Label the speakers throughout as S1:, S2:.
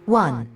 S1: 1.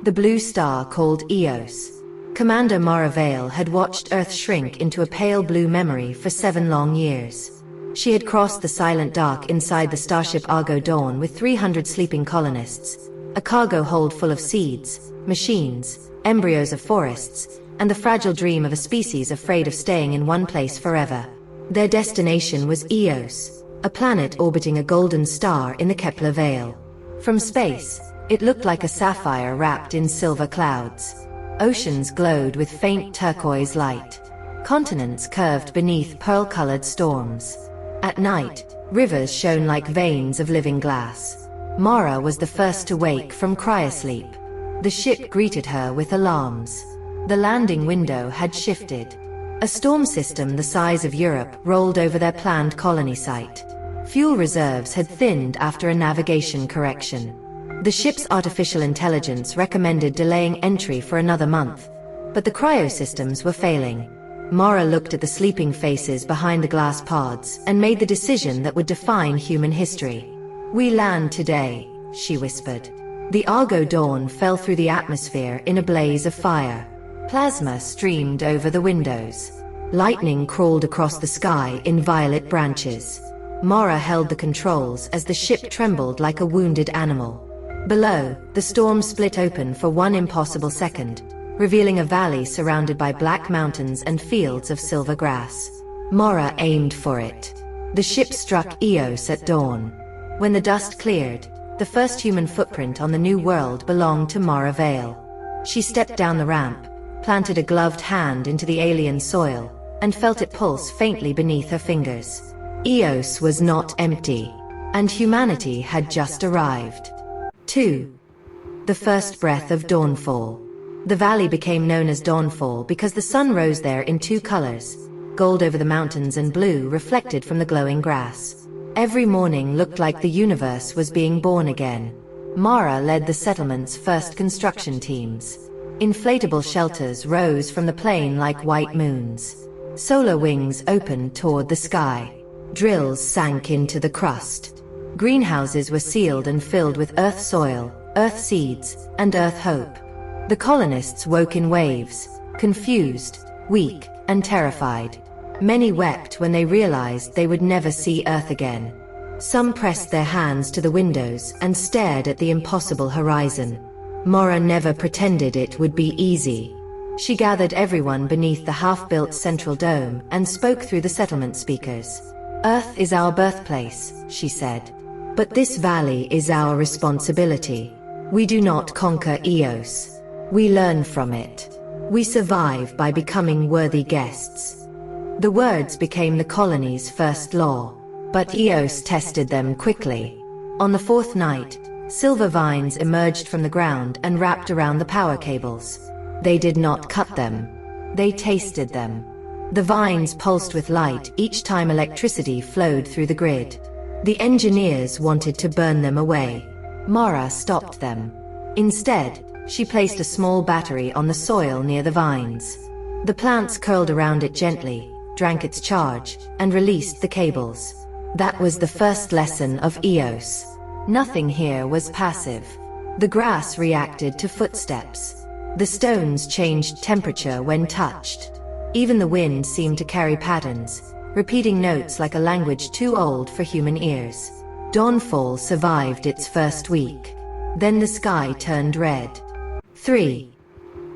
S1: The blue star called Eos. Commander Mara Vale had watched Earth shrink into a pale blue memory for 7 long years. She had crossed the silent dark inside the starship Argo Dawn with 300 sleeping colonists, a cargo hold full of seeds, machines, embryos of forests, and the fragile dream of a species afraid of staying in one place forever. Their destination was Eos, a planet orbiting a golden star in the Kepler Veil. From space, it looked like a sapphire wrapped in silver clouds. Oceans glowed with faint turquoise light. Continents curved beneath pearl-colored storms. At night, rivers shone like veins of living glass. Mara was the first to wake from cryosleep. The ship greeted her with alarms. The landing window had shifted. A storm system the size of Europe rolled over their planned colony site. Fuel reserves had thinned after a navigation correction. The ship's artificial intelligence recommended delaying entry for another month, but the cryosystems were failing. Mara looked at the sleeping faces behind the glass pods and made the decision that would define human history. "We land today," she whispered. The Argo Dawn fell through the atmosphere in a blaze of fire. Plasma streamed over the windows. Lightning crawled across the sky in violet branches. Mara held the controls as the ship trembled like a wounded animal. Below, the storm split open for one impossible second, revealing a valley surrounded by black mountains and fields of silver grass. Mara aimed for it. The ship struck Eos at dawn. When the dust cleared, the first human footprint on the new world belonged to Mara Vale. She stepped down the ramp, planted a gloved hand into the alien soil, and felt it pulse faintly beneath her fingers. Eos was not empty, and humanity had just arrived. 2. The first breath of dawnfall. The valley became known as Dawnfall because the sun rose there in 2 colors, gold over the mountains and blue reflected from the glowing grass. Every morning looked like the universe was being born again. Mara led the settlement's first construction teams. Inflatable shelters rose from the plain like white moons. Solar wings opened toward the sky. Drills sank into the crust. Greenhouses were sealed and filled with earth soil, earth seeds, and earth hope. The colonists woke in waves, confused, weak, and terrified. Many wept when they realized they would never see Earth again. Some pressed their hands to the windows and stared at the impossible horizon. Mara never pretended it would be easy. She gathered everyone beneath the half-built central dome and spoke through the settlement speakers. "Earth is our birthplace," she said. "But this valley is our responsibility. We do not conquer Eos. We learn from it. We survive by becoming worthy guests." The words became the colony's first law. But Eos tested them quickly. On the 4th night, silver vines emerged from the ground and wrapped around the power cables. They did not cut them. They tasted them. The vines pulsed with light each time electricity flowed through the grid. The engineers wanted to burn them away. Mara stopped them. Instead, she placed a small battery on the soil near the vines. The plants curled around it gently, drank its charge, and released the cables. That was the first lesson of Eos. Nothing here was passive. The grass reacted to footsteps. The stones changed temperature when touched. Even the wind seemed to carry patterns, repeating notes like a language too old for human ears. Dawnfall survived its first week. Then the sky turned red. 3.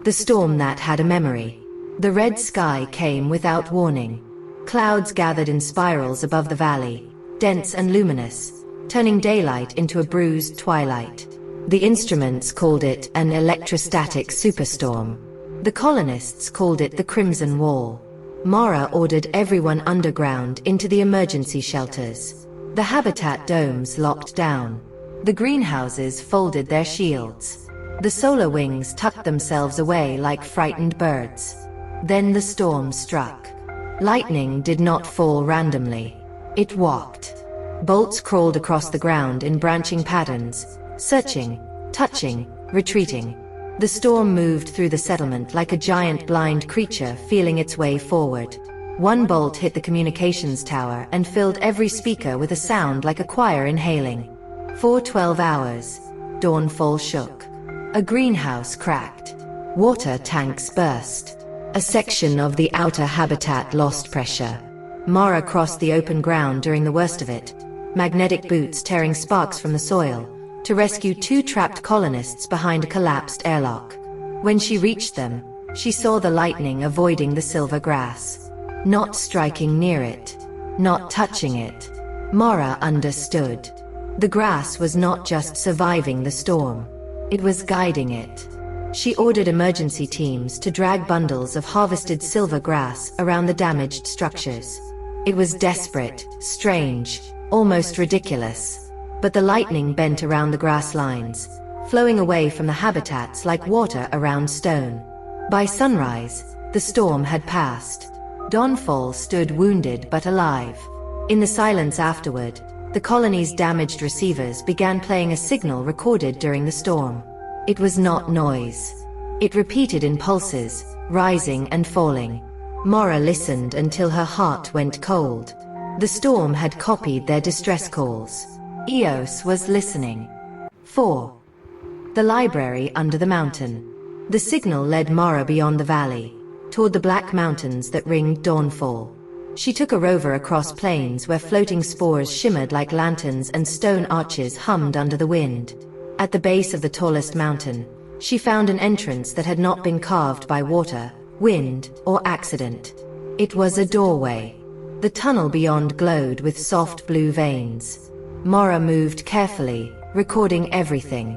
S1: The storm that had a memory. The red sky came without warning. Clouds gathered in spirals above the valley, dense and luminous, turning daylight into a bruised twilight. The instruments called it an electrostatic superstorm. The colonists called it the Crimson Wall. Mara ordered everyone underground into the emergency shelters. The habitat domes locked down. The greenhouses folded their shields. The solar wings tucked themselves away like frightened birds. Then the storm struck. Lightning did not fall randomly. It walked. Bolts crawled across the ground in branching patterns, searching, touching, retreating. The storm moved through the settlement like a giant blind creature feeling its way forward. One bolt hit the communications tower and filled every speaker with a sound like a choir inhaling. For 12 hours, Dawnfall shook. A greenhouse cracked. Water tanks burst. A section of the outer habitat lost pressure. Mara crossed the open ground during the worst of it, magnetic boots tearing sparks from the soil, to rescue 2 trapped colonists behind a collapsed airlock. When she reached them, she saw the lightning avoiding the silver grass. Not striking near it. Not touching it. Mara understood. The grass was not just surviving the storm. It was guiding it. She ordered emergency teams to drag bundles of harvested silver grass around the damaged structures. It was desperate, strange, almost ridiculous. But the lightning bent around the grass lines, flowing away from the habitats like water around stone. By sunrise, the storm had passed. Dawnfall stood wounded but alive. In the silence afterward, the colony's damaged receivers began playing a signal recorded during the storm. It was not noise. It repeated in pulses, rising and falling. Mara listened until her heart went cold. The storm had copied their distress calls. Eos was listening. 4. The library under the mountain. The signal led Mara beyond the valley, toward the black mountains that ringed Dawnfall. She took a rover across plains where floating spores shimmered like lanterns and stone arches hummed under the wind. At the base of the tallest mountain, she found an entrance that had not been carved by water, wind, or accident. It was a doorway. The tunnel beyond glowed with soft blue veins. Mara moved carefully, recording everything.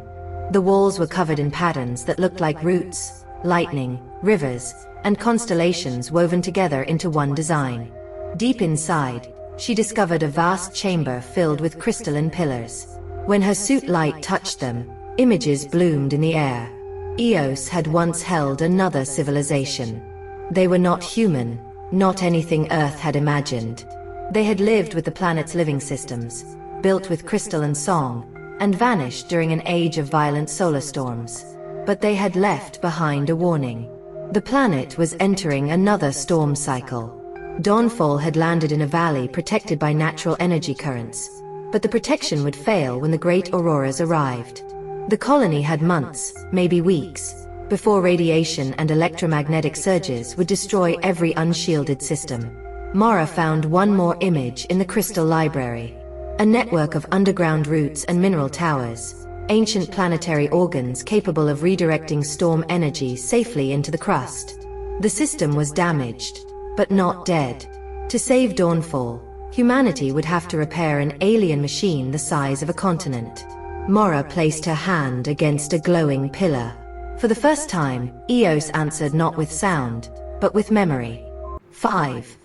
S1: The walls were covered in patterns that looked like roots, lightning, rivers, and constellations woven together into one design. Deep inside, she discovered a vast chamber filled with crystalline pillars. When her suit light touched them, images bloomed in the air. Eos had once held another civilization. They were not human, not anything Earth had imagined. They had lived with the planet's living systems, built with crystal and song, and vanished during an age of violent solar storms. But they had left behind a warning. The planet was entering another storm cycle. Dawnfall had landed in a valley protected by natural energy currents, but the protection would fail when the great auroras arrived. The colony had months, maybe weeks, before radiation and electromagnetic surges would destroy every unshielded system. Mara found one more image in the crystal library. A network of underground routes and mineral towers, ancient planetary organs capable of redirecting storm energy safely into the crust. The system was damaged, but not dead. To save Dawnfall, humanity would have to repair an alien machine the size of a continent. Mara placed her hand against a glowing pillar. For the first time, Eos answered not with sound, but with memory. 5.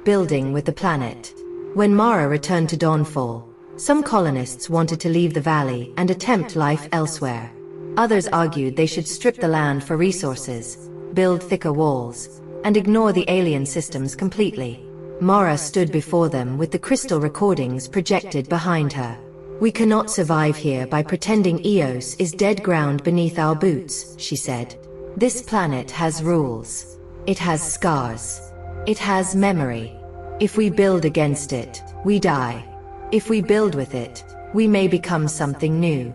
S1: Building with the planet. When Mara returned to Dawnfall, some colonists wanted to leave the valley and attempt life elsewhere. Others argued they should strip the land for resources, build thicker walls, and ignore the alien systems completely. Mara stood before them with the crystal recordings projected behind her. "We cannot survive here by pretending Eos is dead ground beneath our boots," she said. "This planet has rules. It has scars. It has memory. If we build against it, we die. If we build with it, we may become something new."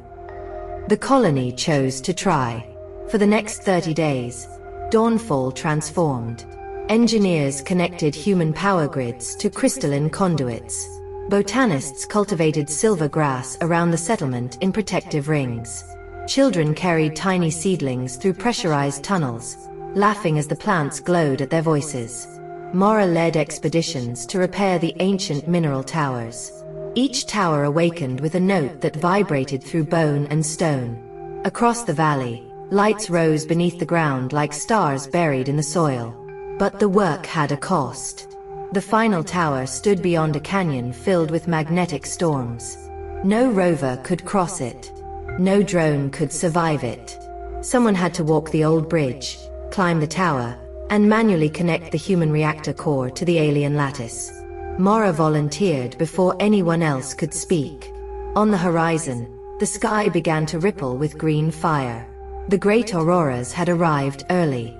S1: The colony chose to try. For the next 30 days, Dawnfall transformed. Engineers connected human power grids to crystalline conduits. Botanists cultivated silver grass around the settlement in protective rings. Children carried tiny seedlings through pressurized tunnels, laughing as the plants glowed at their voices. Mara led expeditions to repair the ancient mineral towers. Each tower awakened with a note that vibrated through bone and stone. Across the valley, lights rose beneath the ground like stars buried in the soil. But the work had a cost. The final tower stood beyond a canyon filled with magnetic storms. No rover could cross it. No drone could survive it. Someone had to walk the old bridge, climb the tower, and manually connect the human reactor core to the alien lattice. Mara volunteered before anyone else could speak. On the horizon, the sky began to ripple with green fire. The great auroras had arrived early.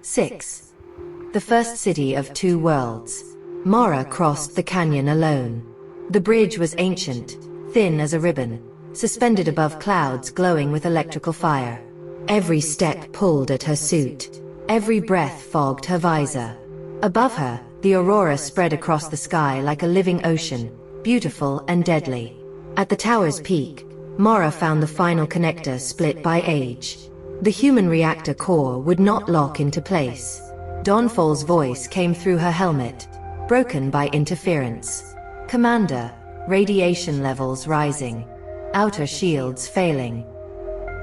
S1: 6. The first city of 2 worlds. Mara crossed the canyon alone. The bridge was ancient, thin as a ribbon, suspended above clouds glowing with electrical fire. Every step pulled at her suit. Every breath fogged her visor. Above her, the aurora spread across the sky like a living ocean, beautiful and deadly. At the tower's peak, Mara found the final connector split by age. The human reactor core would not lock into place. Dawnfall's voice came through her helmet, broken by interference. "Commander, radiation levels rising. Outer shields failing."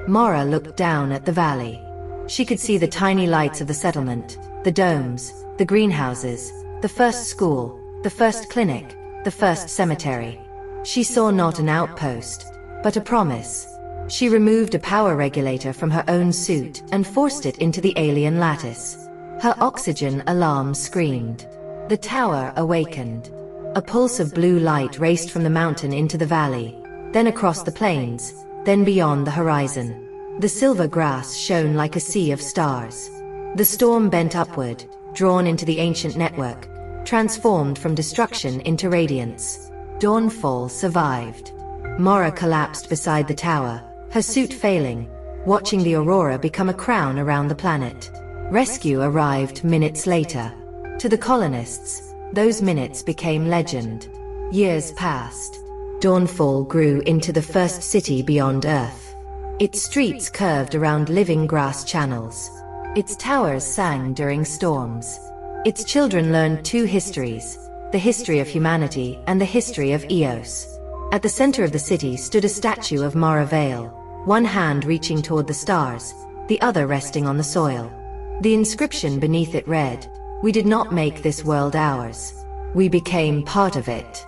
S1: Mara looked down at the valley. She could see the tiny lights of the settlement, the domes, the greenhouses, the first school, the first clinic, the first cemetery. She saw not an outpost, but a promise. She removed a power regulator from her own suit and forced it into the alien lattice. Her oxygen alarm screamed. The tower awakened. A pulse of blue light raced from the mountain into the valley, then across the plains, then beyond the horizon. The silver grass shone like a sea of stars. The storm bent upward, drawn into the ancient network, transformed from destruction into radiance. Dawnfall survived. Mara collapsed beside the tower, her suit failing, watching the aurora become a crown around the planet. Rescue arrived minutes later. To the colonists, those minutes became legend. Years passed. Dawnfall grew into the first city beyond Earth. Its streets curved around living grass channels. Its towers sang during storms. Its children learned two histories, the history of humanity and the history of Eos. At the center of the city stood a statue of Mara Vale, one hand reaching toward the stars, the other resting on the soil. The inscription beneath it read, "We did not make this world ours. We became part of it."